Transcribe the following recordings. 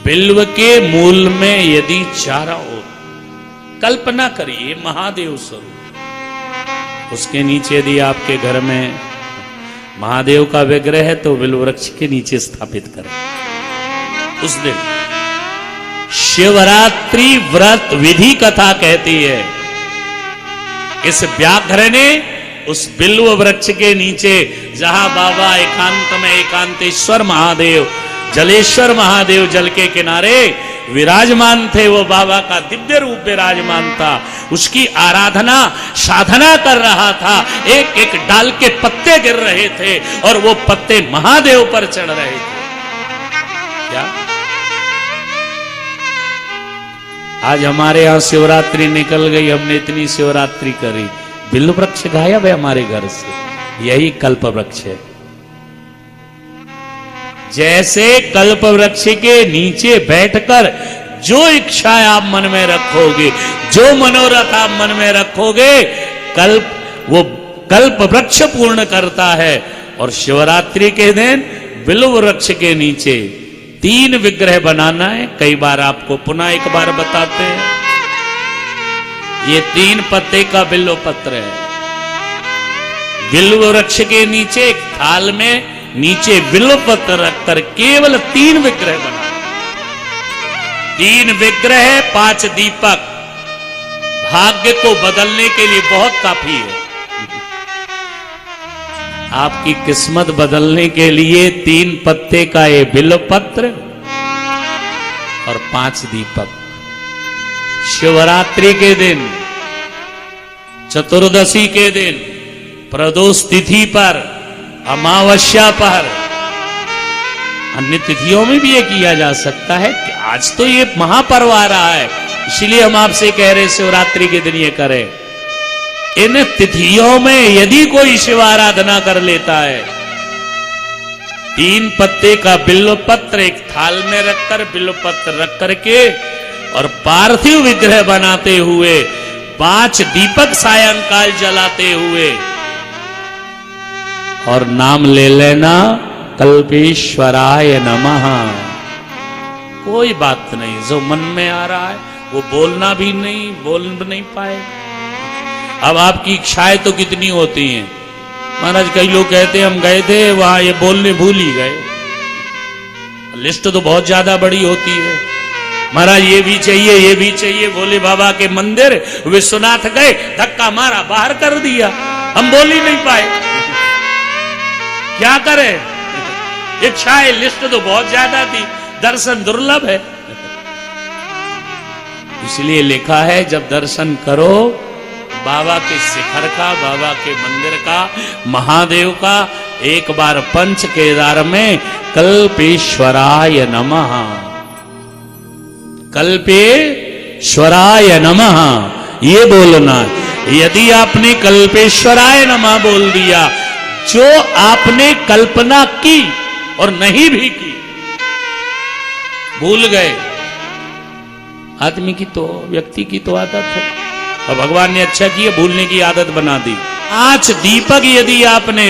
बिल्व के मूल में यदि चारा हो, कल्पना करिए महादेव स्वरूप, उसके नीचे यदि आपके घर में महादेव का विग्रह है तो बिल्व वृक्ष के नीचे स्थापित करें। उस दिन शिवरात्रि व्रत विधि कथा कहती है, इस व्याघ्र ने उस बिल्व वृक्ष के नीचे, जहां बाबा एकांत में एकांतेश्वर महादेव, जलेश्वर महादेव जल के किनारे विराजमान थे, वो बाबा का दिव्य रूप विराजमान था, उसकी आराधना साधना कर रहा था। एक एक डाल के पत्ते गिर रहे थे और वो पत्ते महादेव पर चढ़ रहे थे। क्या आज हमारे यहां शिवरात्रि निकल गई, हमने इतनी शिवरात्रि करी, बिल्व वृक्ष गायब है हमारे घर से। यही कल्प वृक्ष है। जैसे कल्प वृक्ष के नीचे बैठकर जो इच्छाएं आप मन में रखोगे, जो मनोरथ आप मन में रखोगे, वो कल्प वृक्ष पूर्ण करता है। और शिवरात्रि के दिन बिल्व वृक्ष के नीचे 3 विग्रह बनाना है। कई बार आपको पुनः एक बार बताते हैं। ये 3 पत्ते का बिल्व पत्र है। बिल्व वृक्ष के नीचे एक थाल में नीचे बिल्व पत्र रखकर केवल 3 विग्रह बना, 3 विग्रह, 5 दीपक। भाग्य को बदलने के लिए बहुत काफी है। आपकी किस्मत बदलने के लिए 3 पत्ते का ये बिल्व पत्र और 5 दीपक। शिवरात्रि के दिन, चतुर्दशी के दिन, प्रदोष तिथि पर, अमावस्या पर, अन्य तिथियों में भी ये किया जा सकता है कि आज तो ये महापर्व आ रहा है, इसलिए हम आपसे कह रहे शिवरात्रि के दिन ये करें। इन तिथियों में यदि कोई शिव आराधना कर लेता है, 3 पत्ते का बिल्व पत्र एक थाल में रखकर, बिल्व पत्र रख करके और पार्थिव विग्रह बनाते हुए, 5 दीपक सायंकाल जलाते हुए, और नाम ले लेना कल्पेश्वराय नमः। कोई बात नहीं, जो मन में आ रहा है वो बोलना भी नहीं, बोल नहीं पाए। अब आपकी इच्छाएं तो कितनी होती हैं महाराज। कई लोग कहते हैं हम गए थे वहां, ये बोलने भूल ही गए। लिस्ट तो बहुत ज्यादा बड़ी होती है महाराज, ये भी चाहिए, ये भी चाहिए। भोले बाबा के मंदिर विश्वनाथ गए, धक्का मारा, बाहर कर दिया, हम बोल ही नहीं पाए। क्या करें, इच्छाएं लिस्ट तो बहुत ज्यादा थी, दर्शन दुर्लभ है। इसलिए लिखा है जब दर्शन करो बाबा के शिखर का, बाबा के मंदिर का, महादेव का, एक बार पंच केदार में कल्पेश्वराय नमः, कल्पेश्वराय नमः ये बोलना। यदि आपने कल्पेश्वराय नमः बोल दिया, जो आपने कल्पना की और नहीं भी की, भूल गए। आदमी की तो, व्यक्ति की तो आदत है, और भगवान ने अच्छा किया भूलने की आदत बना दी। 5 दीपक यदि आपने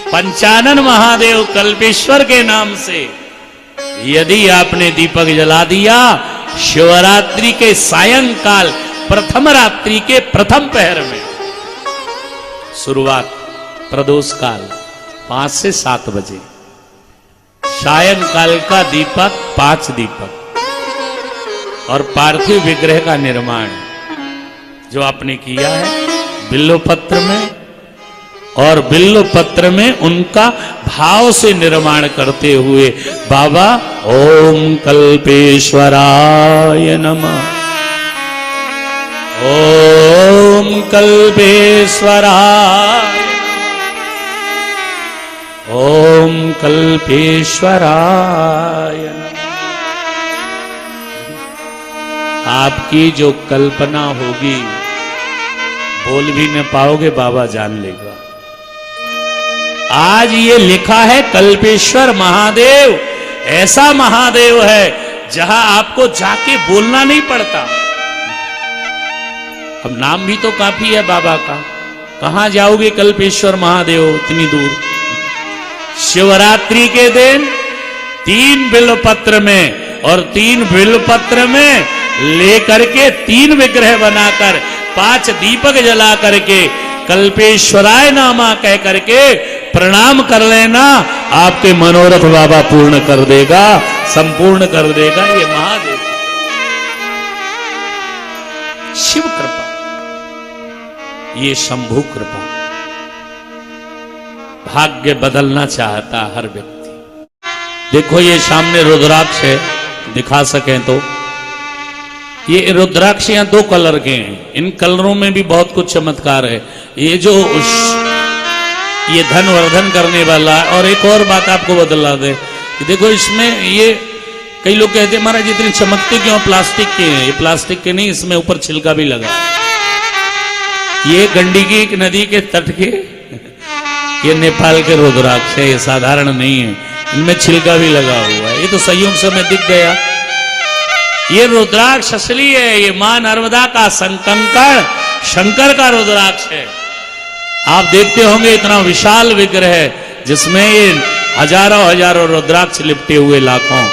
पंचानन महादेव कल्पेश्वर के नाम से यदि आपने दीपक जला दिया, शिवरात्रि के सायंकाल, प्रथम रात्रि के प्रथम पहर में, शुरुआत प्रदोष काल 5 से 7 बजे, सायंकाल का दीपक 5 दीपक और पार्थिव विग्रह का निर्माण जो आपने किया है बिल्व पत्र में, और बिल्व पत्र में उनका भाव से निर्माण करते हुए बाबा ओम कल्पेश्वराय नमः, ओम कल्पेश्वराय, ओम कल्पेश्वराय। आपकी जो कल्पना होगी बोल भी न पाओगे, बाबा जान लेगा। आज ये लिखा है कल्पेश्वर महादेव ऐसा महादेव है जहां आपको जाके बोलना नहीं पड़ता। अब नाम भी तो काफी है बाबा का, कहां जाओगे कल्पेश्वर महादेव इतनी दूर। शिवरात्रि के दिन 3 बिल्व पत्र में और 3 बिल्वपत्र में लेकर के 3 विग्रह बनाकर 5 दीपक जला करके कल्पेश्वराय नामा कह करके प्रणाम कर लेना, आपके मनोरथ बाबा पूर्ण कर देगा, संपूर्ण कर देगा। ये महादेव शिव कृपा, ये शंभु कृपा। भाग्य बदलना चाहता हर व्यक्ति। देखो ये सामने रुद्राक्ष है, दिखा सकें तो। ये रुद्राक्ष यहाँ 2 कलर के हैं, इन कलरों में भी बहुत कुछ चमत्कार है। ये जो ये धन वर्धन करने वाला, और एक और बात आपको बदला दे, देखो इसमें ये कई लोग कहते हैं महाराज इतनी चमकते क्यों, प्लास्टिक के हैं। ये प्लास्टिक के नहीं, इसमें ऊपर छिलका भी लगा। ये गंडकी एक नदी के तट के, ये नेपाल के रुद्राक्ष है, ये साधारण नहीं है, इनमें छिलका भी लगा हुआ है। ये तो संयोग से मैं दिख गया। ये रुद्राक्ष असली है, ये मां नर्मदा का संकंकण शंकर का रुद्राक्ष है। आप देखते होंगे इतना विशाल विग्रह है जिसमें ये हजारों हजारों रुद्राक्ष लिपटे हुए, लाखों।